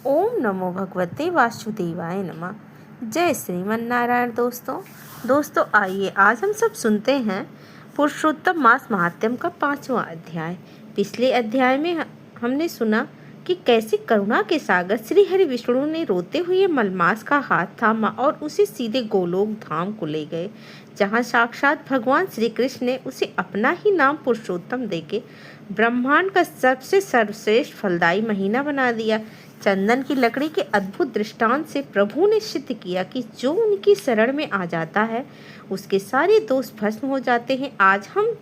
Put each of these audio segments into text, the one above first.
ओम नमो भगवते वासुदेवाय नमः। जय श्रीमन नारायण। दोस्तों आइए आज हम सब सुनते हैं पुरुषोत्तम मास महात्म्य का 5वां अध्याय। पिछले अध्याय में हमने सुना कि कैसे करुणा के सागर श्री हरि विष्णु ने रोते हुए मलमास का हाथ थामा और उसे सीधे गोलोक धाम को ले गए, जहाँ साक्षात भगवान श्री कृष्ण ने उसे अपना ही नाम पुरुषोत्तम देके ब्रह्मांड का सबसे सर्वश्रेष्ठ फलदायी महीना बना दिया। चंदन की लकड़ी के अद्भुत दृष्टांत से प्रभु ने सिद्ध किया कि जो उनकी शरण में आ जाता है उसके सारे दोष भस्म हो जाते हैं। आज हम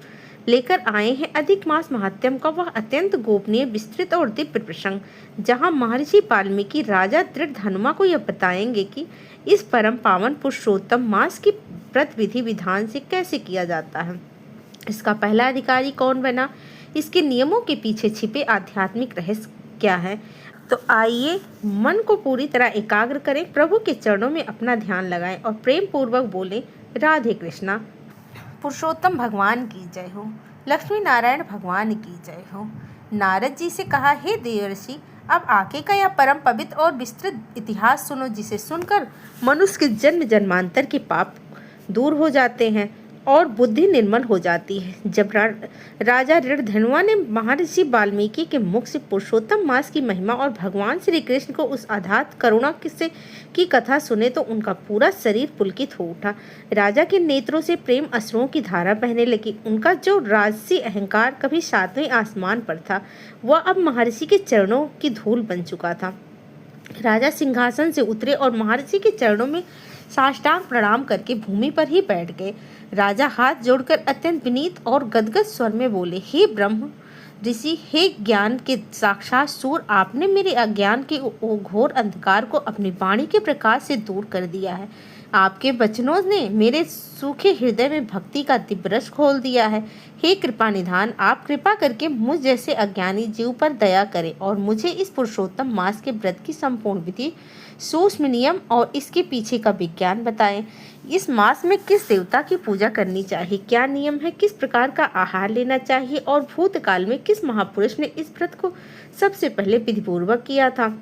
लेकर आए हैं अधिक मास महात्म्य का वह अत्यंत गोपनीय, विस्तृत और दिव्य प्रसंग, जहां महर्षि वाल्मीकि राजा दृढ़धनुमा को यह बताएंगे कि इस परम पावन पुरुषोत्तम मास की व्रत विधि विधान से कैसे किया जाता है, इसका पहला अधिकारी कौन बना, इसके नियमों के पीछे छिपे आध्यात्मिक रहस्य क्या है। तो आइए मन को पूरी तरह एकाग्र करें, प्रभु के चरणों में अपना ध्यान लगाएं और प्रेम पूर्वक बोलें, राधे कृष्णा। पुरुषोत्तम भगवान की जय हो, लक्ष्मी नारायण भगवान की जय हो। नारद जी से कहा, हे देवर्षि, अब आगे का यह परम पवित्र और विस्तृत इतिहास सुनो, जिसे सुनकर मनुष्य के जन्म जन्मांतर के पाप दूर हो जाते हैं और बुद्धि निर्मल हो जाती है। जब राजा ऋणधनुमा ने महर्षि वाल्मीकि के मुख से पुरुषोत्तम मास की महिमा और भगवान श्री कृष्ण को उस अथाथ करुणा की कथा सुने तो उनका पूरा शरीर पुलकित हो उठा। राजा के नेत्रों से प्रेम अश्रुओं की धारा बहने लगी। उनका जो राजसी अहंकार कभी 7वें आसमान पर था, वह अब महर्षि के चरणों की धूल बन चुका था। राजा सिंहासन से उतरे और महर्षि के चरणों में साष्टांग प्रणाम करके भूमि पर ही बैठ गए। राजा हाथ जोड़कर अत्यंत विनीत और गदगद स्वर में बोले, हे ब्रह्म ऋषि, हे ज्ञान के साक्षात सूर, आपने मेरे अज्ञान के घोर अंधकार को अपनी वाणी के प्रकाश से दूर कर दिया है। आपके वचनों ने मेरे सूखे हृदय में भक्ति का दिव्य खोल दिया है। हे कृपा निधान, आप कृपा करके मुझ जैसे अज्ञानी जीव पर दया करें और मुझे इस पुरुषोत्तम मास के व्रत की संपूर्ण विधि, सूक्ष्म नियम और इसके पीछे का विज्ञान बताएं। इस मास में किस देवता की पूजा करनी चाहिए, क्या नियम है, किस प्रकार का आहार लेना चाहिए और भूतकाल में किस महापुरुष ने इस व्रत को सबसे पहले विधिपूर्वक किया था,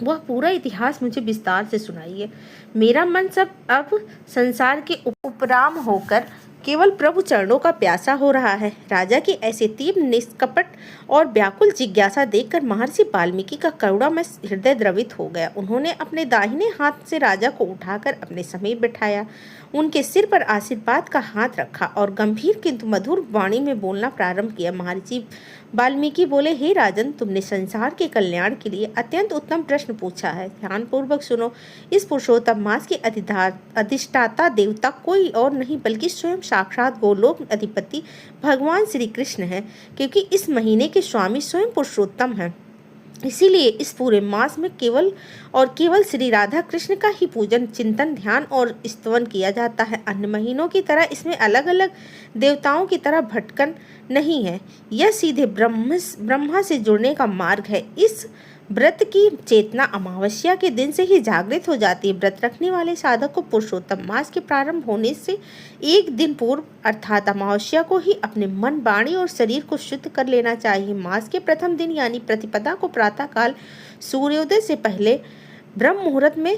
वह पूरा इतिहास मुझे विस्तार से सुनाइए। मेरा मन सब अब संसार के उपराम होकर केवल प्रभु चरणों का प्यासा हो रहा है। राजा की ऐसे तीव्र, निष्कपट और व्याकुल जिज्ञासा देखकर महर्षि वाल्मीकि का करुणा में हृदय द्रवित हो गया। उन्होंने अपने दाहिने हाथ से राजा को उठाकर अपने समीप बिठाया, उनके सिर पर आशीर्वाद का हाथ रखा और गंभीर किंतु मधुर वाणी में बोलना प्रारंभ किया। महर्षि वाल्मीकि बोले, हे राजन, तुमने संसार के कल्याण के लिए अत्यंत उत्तम प्रश्न पूछा है। ध्यान पूर्वक सुनो। इस पुरुषोत्तम मास के अधिष्ठाता देवता कोई और नहीं बल्कि स्वयं साक्षात गोलोक अधिपति भगवान श्री कृष्ण है, क्योंकि इस महीने के स्वामी स्वयं पुरुषोत्तम हैं। इसीलिए इस पूरे मास में केवल और केवल श्री राधा कृष्ण का ही पूजन, चिंतन, ध्यान और स्तवन किया जाता है। अन्य महीनों की तरह इसमें अलग अलग देवताओं की तरह भटकन नहीं है। यह सीधे ब्रह्मा से जुड़ने का मार्ग है। इस व्रत की चेतना अमावस्या के दिन से ही जागृत हो जाती है। व्रत रखने वाले साधक को पुरुषोत्तम मास के प्रारंभ होने से एक दिन पूर्व अर्थात अमावस्या को ही अपने मन, वाणी और शरीर को शुद्ध कर लेना चाहिए। मास के प्रथम दिन यानी प्रतिपदा को प्रातःकाल सूर्योदय से पहले ब्रह्म मुहूर्त में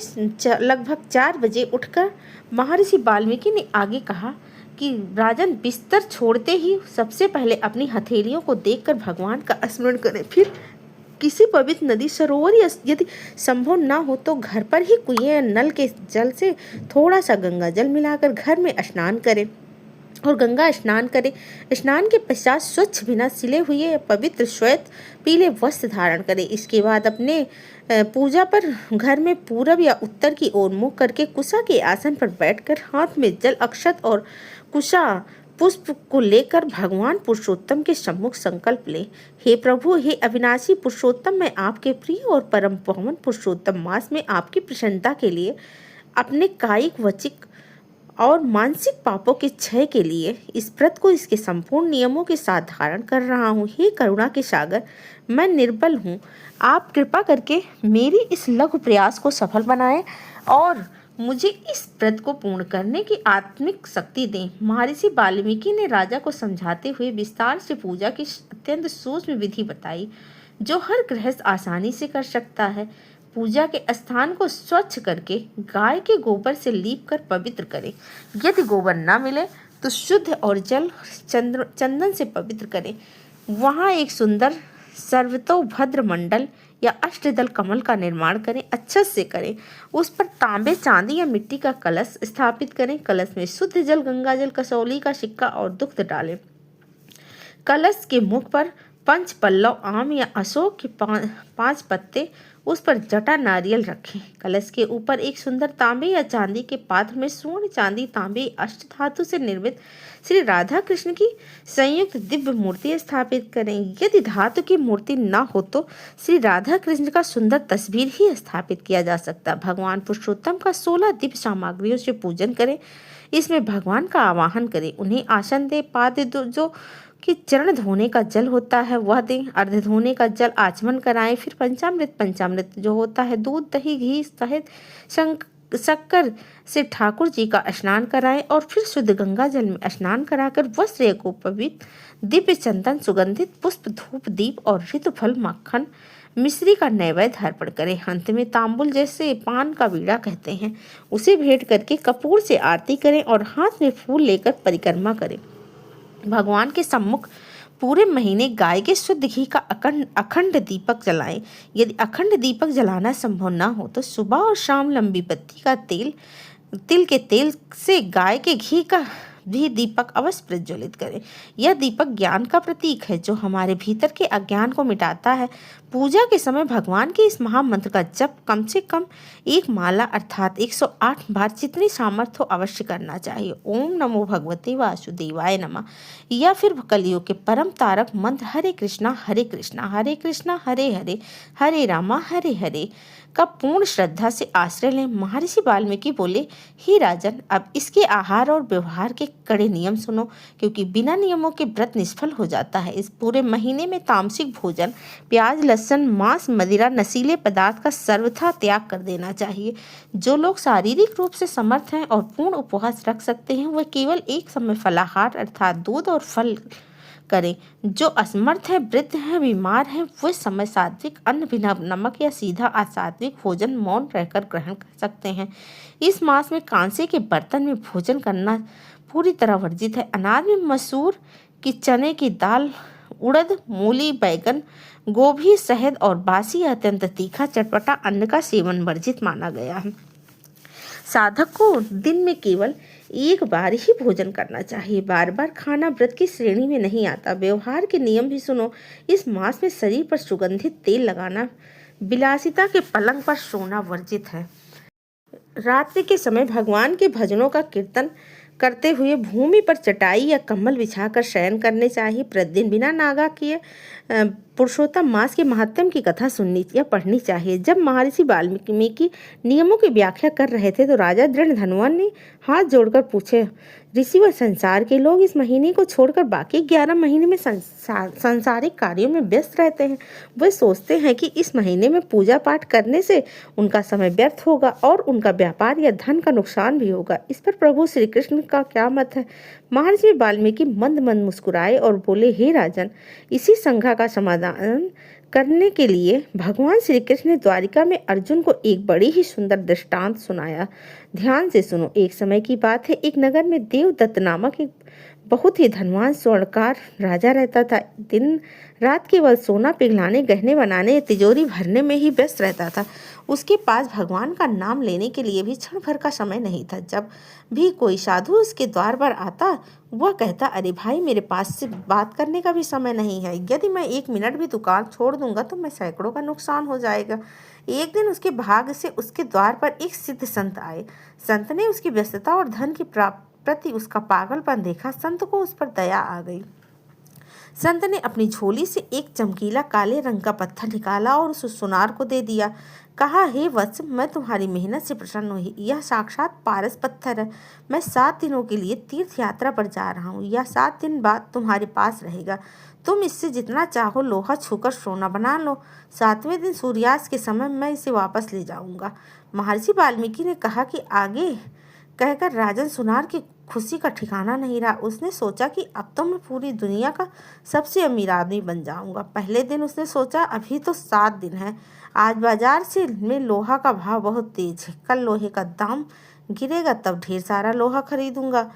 लगभग 4 बजे उठकर महर्षि वाल्मीकि ने आगे कहा कि राजन, बिस्तर छोड़ते ही सबसे पहले अपनी हथेलियों को देखकर भगवान का स्मरण करें। फिर किसी पवित्र नदी, सरोवर या यदि संभव ना हो तो घर पर ही कुएं या नल के जल से थोड़ा सा गंगा जल मिलाकर घर में स्नान करें और गंगा स्नान करें। स्नान के पश्चात स्वच्छ, बिना सिले हुए पवित्र श्वेत पीले वस्त्र धारण करें। इसके बाद अपने पूजा पर घर में पूरब या उत्तर की ओर मुख करके कुशा के आसन पर बैठकर हाथ में जल, अक्षत और कुशा पुष्प को लेकर भगवान पुरुषोत्तम के सम्मुख संकल्प लें, हे प्रभु, हे अविनाशी पुरुषोत्तम, मैं आपके प्रिय और परम पावन पुरुषोत्तम मास में आपकी प्रसन्नता के लिए अपने कायिक, वचिक और मानसिक पापों के क्षय के लिए इस व्रत को इसके संपूर्ण नियमों के साथ धारण कर रहा हूँ। हे करुणा के सागर, मैं निर्बल हूँ, आप कृपा करके मेरी इस लघु प्रयास को सफल बनाएं और मुझे इस व्रत को पूर्ण करने की आत्मिक शक्ति दें। महर्षि वाल्मीकि ने राजा को समझाते हुए विस्तार से पूजा की अत्यंत सूक्ष्म विधि बताई, जो हर गृहस्थ आसानी से कर सकता है। पूजा के स्थान को स्वच्छ करके गाय के गोबर से लीप कर पवित्र करें। यदि गोबर न मिले तो शुद्ध और जल चंदन से पवित्र करें। वहाँ एक सुंदर सर्वतोभद्र मंडल या अष्टदल कमल का निर्माण करें, अच्छे से करें। उस पर तांबे, चांदी या मिट्टी का कलश स्थापित करें। कलश में शुद्ध जल, गंगा जल, कसौली का सिक्का और दुग्ध डालें। कलश के मुख पर पंच पल्लव आम या अशोक के 5 पत्ते, उस पर जटा नारियल रखें। कलश के ऊपर एक सुंदर तांबे या चांदी के पात्र में स्वर्ण, चांदी, तांबे, अष्ट धातु से निर्मित श्री राधा कृष्ण की संयुक्त दिव्य मूर्ति स्थापित करें। यदि धातु की मूर्ति न हो तो श्री राधा कृष्ण का सुंदर तस्वीर ही स्थापित किया जा सकता। भगवान पुरुषोत्तम का 16 दिव्य सामग्रियों से पूजन करें। इसमें भगवान का आवाहन करें, उन्हें आसन दे, पाद जो कि चरण धोने का जल होता है वह दें, अर्ध धोने का जल आचमन कराएं। फिर पंचामृत जो होता है दूध, दही, घी सहित शक्कर से ठाकुर जी का स्नान कराएं और फिर शुद्ध गंगा जल में स्नान कराकर वस्त्र को पवित्र दिव्य चंदन, सुगंधित पुष्प, धूप, दीप और ऋतुफल, मक्खन, मिश्री का नैवेद्य अर्पण करें। अंत में तांबुल, जैसे पान का बीड़ा कहते हैं, उसे भेंट करके कपूर से आरती करें और हाथ में फूल लेकर परिक्रमा करें। भगवान के सम्मुख पूरे महीने गाय के शुद्ध घी का अखंड दीपक जलाएं। यदि अखंड दीपक जलाना संभव न हो तो सुबह और शाम लंबी बत्ती का तिल के तेल से गाय के घी का भी दीपक अवश्य प्रज्वलित करें। यह दीपक ज्ञान का प्रतीक है जो हमारे भीतर के अज्ञान को मिटाता है। पूजा के समय भगवान के इस महामंत्र का जप कम से कम एक माला अर्थात 108 बार जितनी सामर्थ्य हो अवश्य करना चाहिए। ओम नमो भगवते वासुदेवाय नमः या फिर कलियुग के परम तारक मंत्र हरे कृष्णा हरे कृष्णा हरे हरे हरे रामा हरे हरे का पूर्ण श्रद्धा से आश्रय लें। महर्षि वाल्मीकि बोले, हे राजन, अब इसके आहार और व्यवहार के कड़े नियम सुनो, क्योंकि बिना नियमों के व्रत निष्फल हो जाता है। इस पूरे महीने में तामसिक भोजन, प्याज, लहसुन, मांस, मदिरा, नशीले पदार्थ का सर्वथा त्याग कर देना चाहिए। जो लोग शारीरिक रूप से समर्थ हैं और पूर्ण उपवास रख सकते हैं वह केवल एक समय फलाहार अर्थात दूध और फल करें। जो असमर्थ है, वृद्ध है, बीमार है, वे समय सात्विक अन्न बिना नमक या सीधा असात्विक भोजन मौन रहकर ग्रहण कर सकते हैं। इस मास में कांसे के बर्तन में भोजन करना पूरी तरह वर्जित है। अनाज में मसूर की, चने की दाल, उड़द, मूली, बैगन, गोभी, शहद और बासी अत्यंत तीखा चटपटा अन्न का सेवन वर्जित माना गया है। साधक को दिन में केवल एक बार ही भोजन करना चाहिए। बार बार खाना व्रत की श्रेणी में नहीं आता। व्यवहार के नियम भी सुनो। इस मास में शरीर पर सुगंधित तेल लगाना, विलासिता के पलंग पर सोना वर्जित है। रात्रि के समय भगवान के भजनों का कीर्तन करते हुए भूमि पर चटाई या कंबल बिछाकर शयन करने चाहिए। प्रतिदिन बिना नागा किए पुरुषोत्तम मास के महात्म की कथा सुननी या पढ़नी चाहिए। जब महर्षि वाल्मीकि नियमों की व्याख्या कर रहे थे तो राजा दृढ़धनुवन ने हाथ जोड़कर पूछे, ऋषि व संसार के लोग इस महीने को छोड़कर बाकी 11 महीने में सांसारिक कार्यों में व्यस्त रहते हैं। वे सोचते हैं कि इस महीने में पूजा पाठ करने से उनका समय व्यर्थ होगा और उनका व्यापार या धन का नुकसान भी होगा। इस पर प्रभु श्री कृष्ण का क्या मत है? महर्षि वाल्मीकि मंद मंद मुस्कुराए और बोले, हे राजन, इसी शंका का समाधान करने के लिए भगवान श्री कृष्ण ने द्वारिका में अर्जुन को एक बड़ी ही सुंदर दृष्टांत सुनाया। ध्यान से सुनो। एक समय की बात है, एक नगर में देवदत्त नामक एक बहुत ही धनवान स्वर्णकार राजा रहता था। दिन रात केवल सोना पिघलाने, गहने बनाने, तिजोरी भरने में ही व्यस्त रहता था। उसके पास भगवान का नाम लेने के लिए भी क्षण भर का समय नहीं था। जब भी कोई साधु उसके द्वार पर आता वह कहता, अरे भाई, मेरे पास से बात करने का भी समय नहीं है। यदि मैं 1 मिनट भी दुकान छोड़ दूंगा तो मैं सैकड़ों का नुकसान हो जाएगा। एक दिन उसके भाग्य से उसके द्वार पर एक सिद्ध संत आए। संत ने उसकी व्यस्तता और धन की प्रति उसका पागलपन देखा। संत को उस पर दया आ गई। संत ने अपनी झोली से एक चमकीला काले रंग का पत्थर निकाला और उस सुनार को दे दिया। कहा, हे वत्स, मैं तुम्हारी मेहनत से प्रसन्न हुई। यह साक्षात पारस पत्थर है। मैं 7 दिनों के लिए तीर्थ यात्रा पर जा रहा हूँ। यह 7 दिन बाद तुम्हारे पास रहेगा। तुम इससे जितना चाहो लोहा छूकर सोना बना लो। 7वें दिन सूर्यास्त के समय मैं इसे वापस ले जाऊंगा। महर्षि वाल्मीकि ने कहा कि आगे कहकर राजन सुनार की खुशी का ठिकाना नहीं रहा। उसने सोचा कि अब तो मैं पूरी दुनिया का सबसे अमीर आदमी बन जाऊंगा। पहले दिन उसने सोचा अभी तो 7 दिन है, आज बाजार से में लोहा का भाव बहुत तेज है, कल लोहे का दाम गिरेगा तब ढेर सारा लोहा खरीदूंगा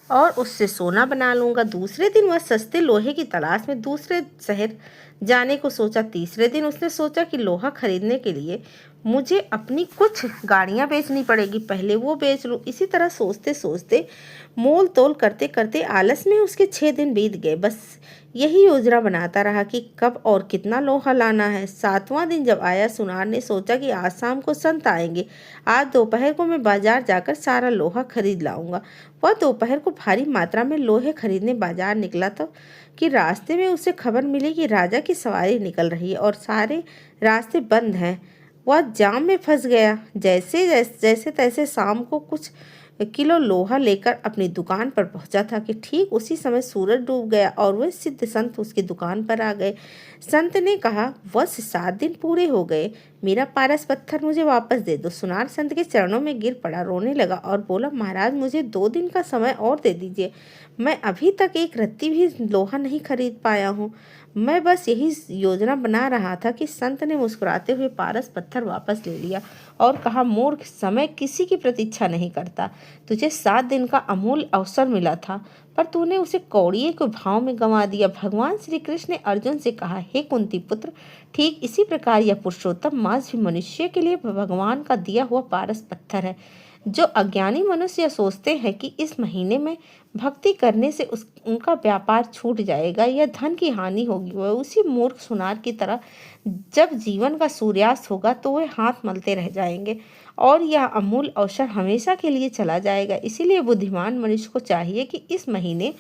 और उससे सोना बना लूंगा। दूसरे दिन वह सस्ते लोहे की तलाश में दूसरे शहर जाने को सोचा। तीसरे दिन उसने सोचा कि लोहा खरीदने के लिए मुझे अपनी कुछ गाड़ियां बेचनी पड़ेगी, पहले वो बेच लूं। इसी तरह सोचते सोचते मोल तोल करते करते आलस में उसके 6 दिन बीत गए। बस यही योजना बनाता रहा कि कब और कितना लोहा लाना है। 7वां दिन जब आया, सुनार ने सोचा कि आज शाम को संत आएंगे, आज दोपहर को मैं बाजार जाकर सारा लोहा खरीद लाऊंगा। वह दोपहर को भारी मात्रा में लोहे खरीदने बाजार निकला तो कि रास्ते में उसे खबर मिली कि राजा की सवारी निकल रही है और सारे रास्ते बंद हैं। वह जाम में फंस गया। जैसे तैसे शाम को कुछ किलो लोहा लेकर अपनी दुकान पर पहुंचा था कि ठीक उसी समय सूरज डूब गया और वह सिद्ध संत उसकी दुकान पर आ गए। संत ने कहा, बस 7 दिन पूरे हो गए, मेरा पारस पत्थर मुझे वापस दे दो। सुनार संत के चरणों में गिर पड़ा, रोने लगा और बोला, महाराज मुझे 2 दिन का समय और दे दीजिए, मैं अभी तक एक रत्ती भी लोहा नहीं खरीद पाया हूँ। मैं बस यही योजना बना रहा था कि संत ने मुस्कुराते हुए पारस पत्थर वापस ले लिया और कहा, मूर्ख, समय किसी की प्रतीक्षा नहीं करता। तुझे 7 दिन का अमूल्य अवसर मिला था, पर तूने उसे कौड़िये के भाव में गंवा दिया। भगवान श्री कृष्ण ने अर्जुन से कहा, हे कुंती पुत्र, ठीक इसी प्रकार यह पुरुषोत्तम मास भी मनुष्य के लिए भगवान का दिया हुआ पारस पत्थर है। जो अज्ञानी मनुष्य सोचते हैं कि इस महीने में भक्ति करने से उनका व्यापार छूट जाएगा या धन की हानि होगी, वह उसी मूर्ख सुनार की तरह जब जीवन का सूर्यास्त होगा तो वे हाथ मलते रह जाएंगे और यह अमूल्य अवसर हमेशा के लिए चला जाएगा। इसीलिए बुद्धिमान मनुष्य को चाहिए कि इस महीने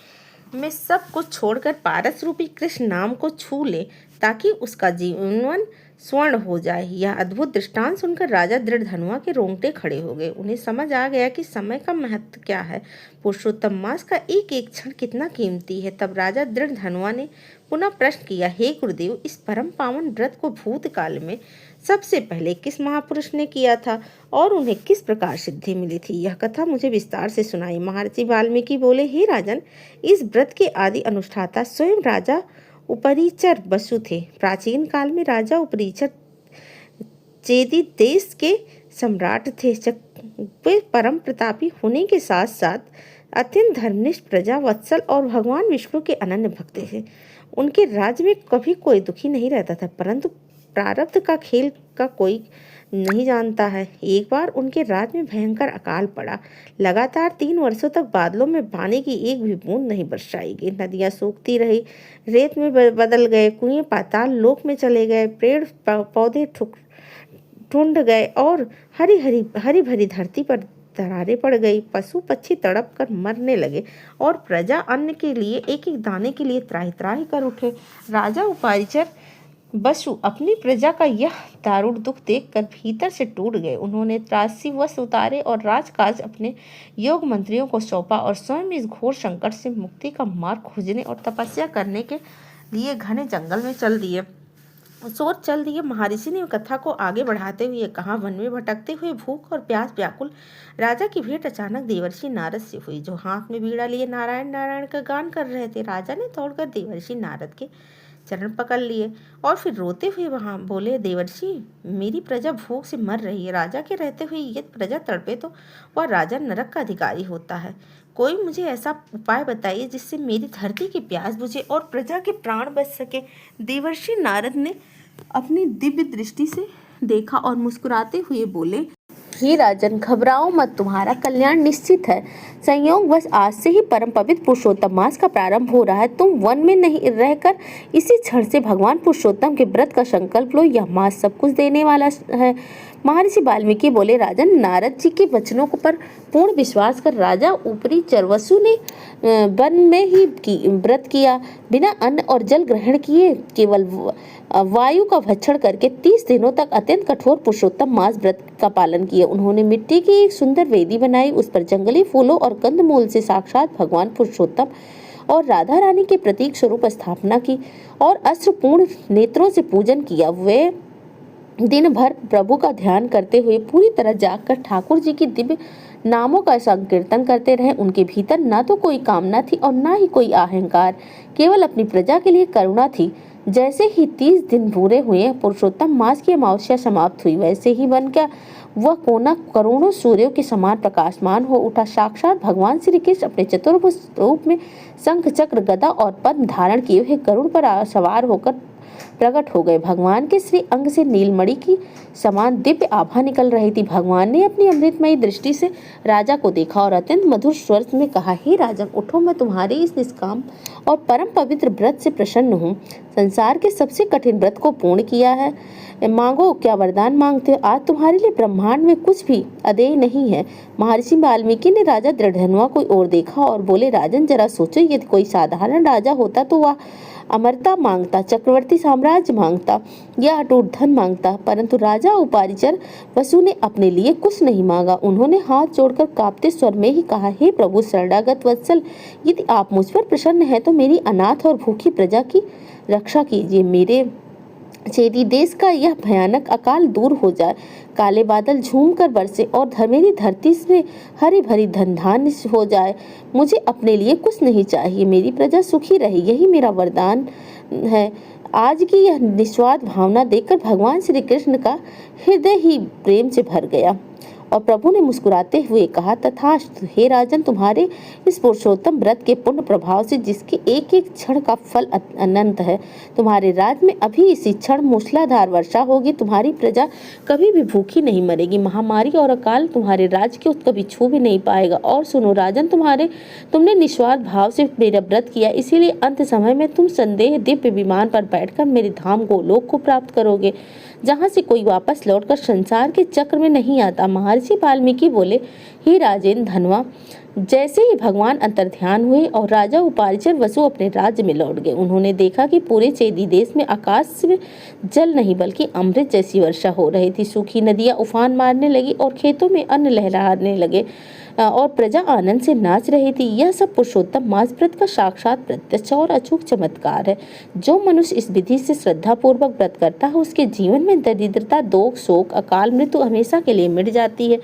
में सब कुछ छोड़कर पारस रूपी कृष्ण नाम को छू ले, ताकि उसका जीवन स्वर्ण हो जाए। यह अद्भुत दृष्टांत सुनकर राजा दृढ़धनुआ के रोंगटे खड़े हो गए। उन्हें समझ आ गया कि समय का महत्व क्या है, पुरुषोत्तम मास का एक एक क्षण कितना कीमती है। तब राजा दृढ़धनुआ ने पुनः प्रश्न किया, हे गुरुदेव, इस परम पावन व्रत को भूतकाल में सबसे पहले किस महापुरुष ने किया था और उन्हें किस प्रकार सिद्धि मिली थी? यह कथा मुझे विस्तार से सुनाई। महर्षि वाल्मीकि बोले, हे राजन, इस व्रत के आदि अनुष्ठाता स्वयं राजा उपरिचर बसु थे। प्राचीन काल में राजा उपरिचर चेदी देश के सम्राट थे। वे परम प्रतापी होने के साथ साथ अत्यंत धर्मनिष्ठ, प्रजा वत्सल और भगवान विष्णु के अनन्य भक्त थे। उनके राज्य में कभी कोई दुखी नहीं रहता था, परंतु प्रारब्ध का खेल का कोई नहीं जानता है। एक बार उनके राज्य में भयंकर अकाल पड़ा। लगातार 3 वर्षों तक बादलों में पानी की एक भी बूंद नहीं बरसाई गई। नदियां सूखती रही, रेत में बदल गए, कुएं पाताल लोक में चले गए, पेड़ पौधे ढूंढ गए और हरी भरी धरती पर दरारें पड़ गई। पशु पक्षी तड़प कर मरने लगे और प्रजा अन्न के लिए एक एक दाने के लिए त्राहि त्राहि कर उठे। राजा उपरिचर बसु अपनी प्रजा का यह दारुण दुख देखकर भीतर से टूट गए। उन्होंने त्रासी वस्त्र उतारे और राजकाज अपने योग मंत्रियों को सौंपा और स्वयं इस घोर संकट से मुक्ति का मार्ग खोजने और तपस्या करने के लिए घने जंगल में चल दिए। महर्षि ने कथा को आगे बढ़ाते हुए कहा, वन में भटकते हुए भूख और प्यास व्याकुल राजा की भेंट अचानक देवर्षि नारद से हुई, जो हाथ में बीड़ा लिए नारायण नारायण का गान कर रहे थे। राजा ने दौड़कर देवर्षि नारद के चरण पकड़ लिए और फिर रोते हुए वहां बोले, देवर्षि, मेरी प्रजा भूख से मर रही है। राजा के रहते हुए यदि प्रजा तड़पे तो वह राजा नरक का अधिकारी होता है। कोई मुझे ऐसा उपाय बताइए जिससे मेरी धरती की प्यास बुझे और प्रजा के प्राण बच सके। देवर्षि नारद ने अपनी दिव्य दृष्टि से देखा और मुस्कुराते हुए बोले, हे राजन, घबराओ मत, तुम्हारा कल्याण निश्चित है। संयोग बस आज से ही परम पवित्र पुरुषोत्तम मास का प्रारंभ हो रहा है। तुम वन में नहीं रहकर इसी क्षण से भगवान पुरुषोत्तम के व्रत का संकल्प लो। यह मास सब कुछ देने वाला है। महर्षि वाल्मीकि बोले, राजन, नारद जी के वचनों पर पूर्ण विश्वास कर राजा उपरिचर बसु ने वन में ही व्रत किया। बिना अन्न और जल ग्रहण किए, केवल वायु का भक्षण करके 30 दिनों तक अत्यंत कठोर पुरुषोत्तम मास व्रत का पालन किया। उन्होंने मिट्टी की एक सुंदर वेदी बनाई, उस पर जंगली फूलों और कंदमूल से साक्षात भगवान पुरुषोत्तम और राधा रानी के प्रतीक स्वरूप स्थापना की और अस्त्रपूर्ण नेत्रों से पूजन किया। वे दिन भर प्रभु का ध्यान करते हुए पूरी तरह जागकर ठाकुर जी की दिव्य नामों का संकीर्तन करते रहे। उनके भीतर न तो कोई कामना थी और न ही कोई अहंकार, केवल अपनी प्रजा के लिए करुणा थी। जैसे ही 30 दिन पूरे हुए, पुरुषोत्तम मास की अमावस्या समाप्त हुई, वैसे ही बन क्या वह कोना करोड़ों सूर्यों के समान प्रकाशमान हो उठा। साक्षात भगवान श्री कृष्ण अपने चतुर्भुज रूप में शंख चक्र गदा और पद्म धारण किए हुए गरुड़ पर सवार होकर प्रकट हो गए। भगवान के श्री अंग से नीलमणि की समान दिव्य आभा निकल रही थी। भगवान ने अपनी अमृतमयी दृष्टि से राजा को देखा और अत्यंत मधुर स्वर में कहा, हे राजन, उठो, मैं तुम्हारे इस निष्काम और परम पवित्र व्रत से प्रसन्न हूँ। संसार के सबसे कठिन व्रत को पूर्ण किया है। मांगो, क्या वरदान मांगते हो? आज तुम्हारे लिए ब्रह्मांड में कुछ भी अदेय नहीं है। महर्षि वाल्मीकि ने राजा दृढ़धनुआ को ओर देखा और बोले, राजन, जरा सोचो, यदि कोई साधारण राजा होता तो वह अमरता मांगता, चक्रवर्ती साम्राज्य मांगता या अटूट धन मांगता, परंतु राजा उपारिचर वसु ने अपने लिए कुछ नहीं मांगा। उन्होंने हाथ जोड़कर कांपते स्वर में ही कहा, हे प्रभु शरणागत वत्सल, यदि आप मुझ पर प्रसन्न हैं तो मेरी अनाथ और भूखी प्रजा की रक्षा कीजिए। मेरे चेदी देश का यह भयानक अकाल दूर हो जाए, काले बादल झूम कर बरसे और मेरी धरती से हरी भरी धन धान्य हो जाए। मुझे अपने लिए कुछ नहीं चाहिए, मेरी प्रजा सुखी रहे, यही मेरा वरदान है। आज की यह निस्वार्थ भावना देखकर भगवान श्री कृष्ण का हृदय ही प्रेम से भर गया और प्रभु ने मुस्कुराते हुए कहा, तथास्तु। हे राजन, तुम्हारे इस पुरुषोत्तम व्रत के पुण्य प्रभाव से जिसके एक एक क्षण का फल अनंत है, तुम्हारे राज्य में अभी इसी क्षण मूसलाधार वर्षा होगी। तुम्हारी प्रजा कभी भी भूखी नहीं मरेगी। महामारी और अकाल तुम्हारे राज्य को कभी छू भी नहीं पाएगा। और सुनो राजन, तुमने निस्वार्थ भाव से मेरा व्रत किया, इसीलिए अंत समय में तुम संदेह दिव्य विमान पर बैठकर मेरे धाम गोलोक को प्राप्त करोगे, जहाँ से कोई वापस लौटकर संसार के चक्र में नहीं आता। महर्षि वाल्मीकि बोले, हे राजेंद्र धनवा, जैसे ही भगवान अंतर्ध्यान हुए और राजा उपारिचर वसु अपने राज्य में लौट गए, उन्होंने देखा कि पूरे चेदी देश में आकाश में जल नहीं बल्कि अमृत जैसी वर्षा हो रही थी। सूखी नदियां उफान मारने लगी और खेतों में अन्न लहराने लगे और प्रजा आनंद से नाच रही थी। यह सब पुरुषोत्तम मास व्रत का साक्षात प्रत्यक्ष और अचूक चमत्कार है। जो मनुष्य इस विधि से श्रद्धा पूर्वक व्रत करता है, उसके जीवन में दरिद्रता, दुख, शोक, अकाल मृत्यु हमेशा के लिए मिट जाती है।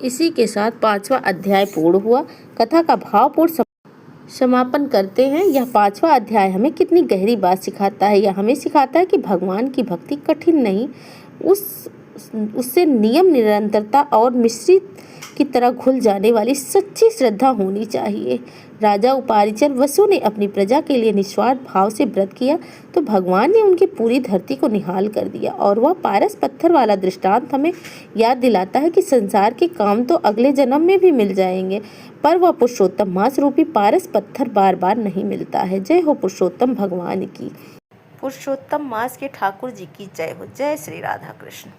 इसी के साथ 5वां अध्याय पूर्ण हुआ। कथा का भावपूर्ण समापन करते हैं। यह 5वां अध्याय हमें कितनी गहरी बात सिखाता है। यह हमें सिखाता है कि भगवान की भक्ति कठिन नहीं, उससे नियम, निरंतरता और मिश्रित की तरह घुल जाने वाली सच्ची श्रद्धा होनी चाहिए। राजा उपारिचर वसु ने अपनी प्रजा के लिए निस्वार्थ भाव से व्रत किया तो भगवान ने उनकी पूरी धरती को निहाल कर दिया। और वह पारस पत्थर वाला दृष्टांत हमें याद दिलाता है कि संसार के काम तो अगले जन्म में भी मिल जाएंगे, पर वह पुरुषोत्तम मास रूपी पारस पत्थर बार बार नहीं मिलता है। जय हो पुरुषोत्तम भगवान की। पुरुषोत्तम मास के ठाकुर जी की जय हो। जय श्री राधा कृष्ण।